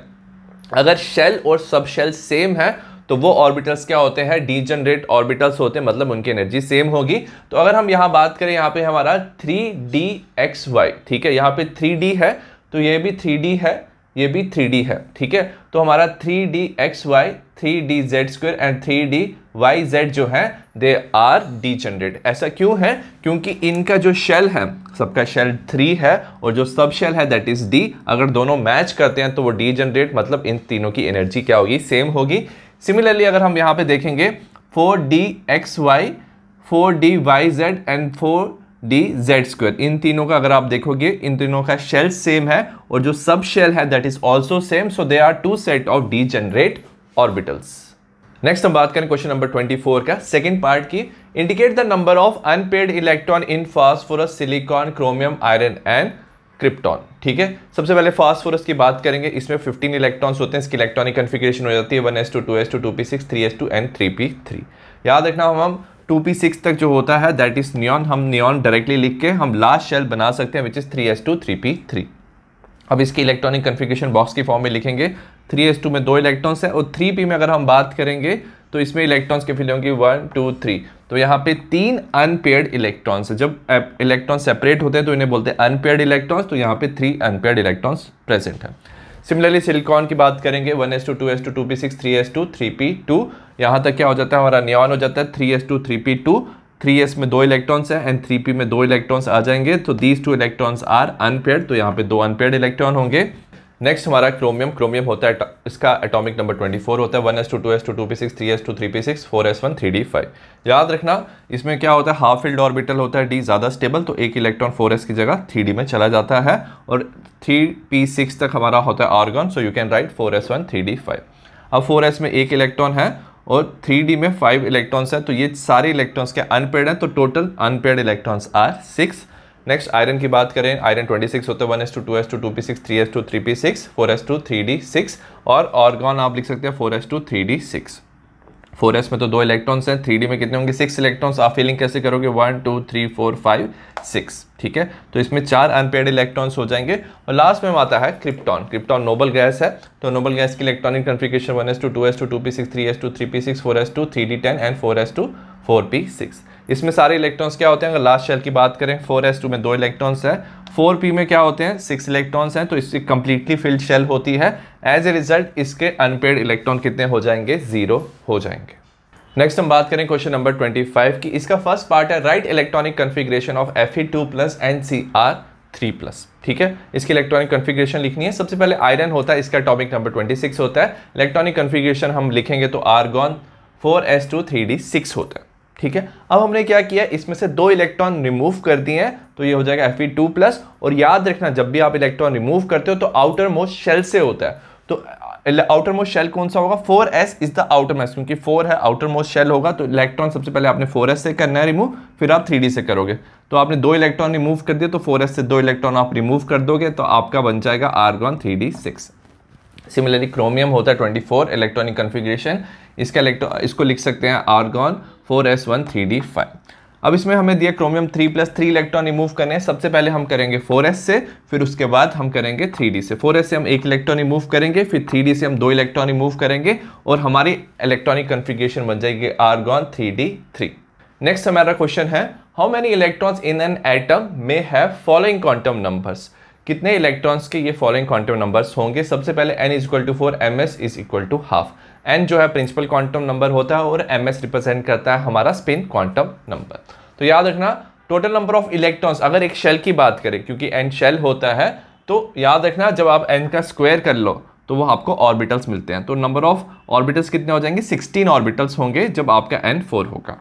अगर शेल और सब शेल सेम है तो वो ऑर्बिटल्स क्या होते हैं, डीजेनरेट ऑर्बिटल्स होते हैं, मतलब उनकी एनर्जी सेम होगी। तो अगर हम यहां बात करें, यहां पे हमारा 3dxy, ठीक है, यहां पे 3d है तो ये भी 3d है, ये भी 3d है। ठीक है, तो हमारा 3dxy, 3dz² एंड 3dyz जो है दे आर डीजेनरेट। ऐसा क्यों है, क्योंकि इनका जो शेल है, सबका शेल 3 है और जो सब शेल है दैट इज d, अगर दोनों मैच करते हैं तो वो डीजेनरेट, मतलब इन तीनों की एनर्जी क्या होगी, सेम होगी। सिमिलरली अगर हम यहां पे देखेंगे 4dxy, 4dyz एंड 4dz², इन तीनों का अगर आप देखोगे इन तीनों का शेल सेम है और जो सब शेल है that is also same, so they are two set of degenerate orbitals. Next हम बात करें क्वेश्चन नंबर 24 का सेकंड पार्ट की। Indicate the number of unpaired electron in phosphorus, silicon, chromium, iron and krypton. ठीक है, सबसे पहले फास्फोरस की बात करेंगे। इसमें 15 इलेक्ट्रॉन्स होते हैं, इसकी इलेक्ट्रॉनिक कॉन्फ़िगरेशन हो जाती है 1s2 2s2 2p6 3s2 and 3p3। याद रखना हम 2p6 तक जो होता है दैट इज नियॉन, हम नियॉन डायरेक्टली लिख के हम लास्ट शेल बना सकते हैं विच इज 3s2 3p3। अब इसकी इलेक्ट्रॉनिक कॉन्फ़िगरेशन बॉक्स की फॉर्म में लिखेंगे। 3s2 में 2 इलेक्ट्रॉन्स हैं और 3p में अगर हम बात करेंगे तो इसमें इलेक्ट्रॉन्स की फिल होंगी 1 2 3। तो यहाँ पे 3 अनपेयर्ड इलेक्ट्रॉन्स है। जब इलेक्ट्रॉन सेपरेट होते हैं तो इन्हें बोलते हैं अनपेयर्ड इलेक्ट्रॉन्स, तो यहाँ पे 3 अनपेयर्ड इलेक्ट्रॉन्स प्रेजेंट है। सिमिलरली सिलिकॉन की बात करेंगे 1s2 2s2 2p6 3s2 3p2। यहाँ तक क्या हो जाता है, हमारा नियॉन हो जाता है 3s2 3p2। 3s में 2 इलेक्ट्रॉन्स है एंड 3p में 2 इलेक्ट्रॉन्स आ जाएंगे, तो दीज 2 इलेक्ट्रॉन्स आर अनपेयर्ड, तो यहाँ पे 2 अनपेयर्ड इलेक्ट्रॉन होंगे। नेक्स्ट हमारा क्रोमियम। क्रोमियम होता है, इसका एटॉमिक नंबर 24 होता है 1s2 2s2 2p6 3s2 3p6 4s1 3d5। याद रखना इसमें क्या होता है, हाफ फिल्ड ऑर्बिटल होता है, d ज़्यादा स्टेबल, तो एक इलेक्ट्रॉन 4s की जगह 3d में चला जाता है और 3p6 तक हमारा होता है argon, so you can write 4s1 3d5। अब 4s में एक इलेक्ट्रॉन है और 3d में 5 इलेक्ट्रॉन्स है, तो ये सारे इलेक्ट्रॉन्स के अनपेयर्ड हैं, तो total unpaired electrons are 6। Next iron की बात करें, आयरन 26 होता है 1s2 2s2 2p6 3s2 3p6 4s2 3d6 और आर्गन आप लिख सकते हैं 4s2 3d6। 4s में तो 2 इलेक्ट्रॉन्स हैं, 3d में कितने होंगे 6 इलेक्ट्रॉन्स। आप फीलिंग कैसे करोगे 1 2 3 4 5 6। ठीक है, तो इसमें 4 अनपेयर्ड इलेक्ट्रॉन्स हो जाएंगे। और लास्ट में आता है क्रिप्टॉन। क्रिप्टॉन नोबल गैस है, तो नोबल गैस की electronic configuration 1s2 2s2 2p6 3s2 3p6 4s2 3d10 and 4s2 4p6। इसमें सारे इलेक्ट्रॉन्स क्या होते हैं, अगर लास्ट शेल की बात करें 4s2 में 2 इलेक्ट्रॉन्स है, 4p में क्या होते हैं 6 इलेक्ट्रॉन्स हैं, तो इसकी कंप्लीटली फिल्ड शेल होती है। एज ए रिजल्ट इसके अनपेयर्ड इलेक्ट्रॉन कितने हो जाएंगे, 0 हो जाएंगे। नेक्स्ट हम बात करें क्वेश्चन नंबर 25 की। इसका फर्स्ट पार्ट है right electronic configuration of Fe2+ and Cr3+। ठीक है, इसकी इलेक्ट्रॉनिक कॉन्फ़िगरेशन लिखनी है। सबसे पहले आयरन होता है, इसका टॉपिक नंबर 26 होता है। इलेक्ट्रॉनिक कॉन्फ़िगरेशन हम लिखेंगे तो आर्गन 4s2 3d6 होता है। ठीक है, अब हमने क्या किया, इसमें से 2 इलेक्ट्रॉन रिमूव कर दिए हैं, तो ये हो जाएगा Fe2+। और याद रखना जब भी आप इलेक्ट्रॉन रिमूव करते हो तो आउटर मोस्ट शेल से होता है, तो आउटर मोस्ट शेल कौन सा होगा, 4s is the outer most, क्योंकि 4 है आउटर मोस्ट शेल होगा, तो इलेक्ट्रॉन सबसे पहले आपने 4s से करना है रिमूव, फिर आप 3d से करोगे। तो आपने 2 इलेक्ट्रॉन रिमूव कर दिए, तो 4s से 2 इलेक्ट्रॉन आप रिमूव कर दोगे, तो आपका बन जाएगा आर्गन 3d6। सिमिलरली क्रोमियम होता है 24 इलेक्ट्रॉनिक कॉन्फ़िगरेशन, इसको लिख सकते हैं आर्गन 4s1 3d5। अब इसमें हमें दिया क्रोमियम 3+, 3 इलेक्ट्रॉन रिमूव करने हैं। सबसे पहले हम करेंगे 4s से, फिर उसके बाद हम करेंगे 3d से। 4s से हम 1 इलेक्ट्रॉन रिमूव करेंगे, फिर 3d से हम 2 इलेक्ट्रॉन रिमूव करेंगे और हमारी इलेक्ट्रॉनिक कॉन्फ़िगरेशन बन जाएगी आर्गन 3d3। नेक्स्ट हमारा क्वेश्चन है how many electrons in an atom में हैव फॉलोइंग क्वांटम नंबर्स। कितने इलेक्ट्रॉन्स के ये फॉलोइंग क्वांटम नंबर्स होंगे। सबसे पहले n = 4, ms = ½ n जो है प्रिंसिपल क्वांटम नंबर होता है और ms रिप्रेजेंट करता है हमारा स्पिन क्वांटम नंबर। तो याद रखना टोटल नंबर ऑफ इलेक्ट्रॉन्स, अगर एक शेल की बात करें क्योंकि n शेल होता है, तो याद रखना जब आप n का स्क्वायर कर लो तो वो आपको ऑर्बिटल्स मिलते हैं। तो नंबर ऑफ ऑर्बिटल्स कितने हो जाएंगे, 16 ऑर्बिटल्स होंगे जब आपका n 4 होगा।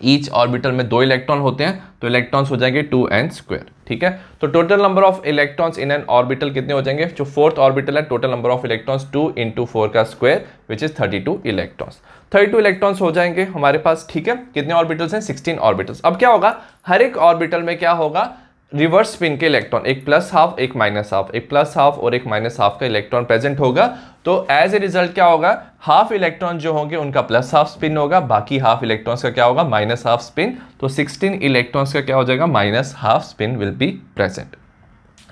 ईच ऑर्बिटल में 2 इलेक्ट्रॉन होते हैं, तो इलेक्ट्रॉन्स हो जाएंगे 2n²। ठीक है, तो total number of electrons in an orbital कितने हो जाएंगे, जो 4th ऑर्बिटल है, टोटल नंबर ऑफ इलेक्ट्रॉन्स 2 × 4 का square which is 32 electrons. 32 electrons हो जाएंगे हमारे पास। ठीक है, कितने ऑर्बिटल्स हैं, 16 ऑर्बिटल्स। अब क्या होगा, हर एक ऑर्बिटल में क्या होगा, रिवर्स स्पिन के इलेक्ट्रॉन, एक प्लस हाफ एक माइनस हाफ, एक प्लस हाफ और एक माइनस हाफ का इलेक्ट्रॉन प्रेजेंट होगा, तो एज ए रिजल्ट क्या होगा, हाफ इलेक्ट्रॉन जो होंगे उनका प्लस हाफ स्पिन होगा, बाकी हाफ इलेक्ट्रॉन्स का क्या होगा, माइनस हाफ स्पिन। तो 16 इलेक्ट्रॉन्स का क्या हो जाएगा, minus half spin will be present.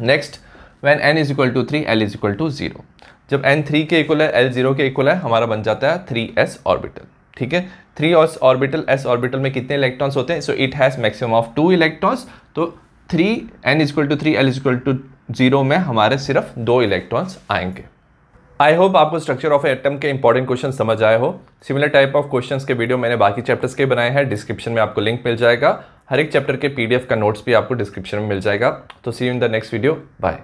Next, when n is equal to 3 l is equal to 0, जब n 3 के इक्वल है l 0 के इक्वल है, हमारा बन जाता है 3s ऑर्बिटल। ठीक है, 3s ऑर्बिटल, s ऑर्बिटल में कितने इलेक्ट्रॉन्स होते हैं, so it has maximum of 2 electrons. तो 3 n is equal to 3 l is equal to 0 में हमारे सिर्फ 2 इलेक्ट्रॉन्स आएंगे। आई होप आपको स्ट्रक्चर ऑफ एटम के इंपॉर्टेंट क्वेश्चन समझ आए हो। सिमिलर टाइप ऑफ क्वेश्चंस के वीडियो मैंने बाकी चैप्टर्स के बनाए हैं, डिस्क्रिप्शन में आपको लिंक मिल जाएगा। हर एक चैप्टर के PDF का नोट्स भी आपको डिस्क्रिप्शन में मिल जाएगा। तो see you in the next video, bye.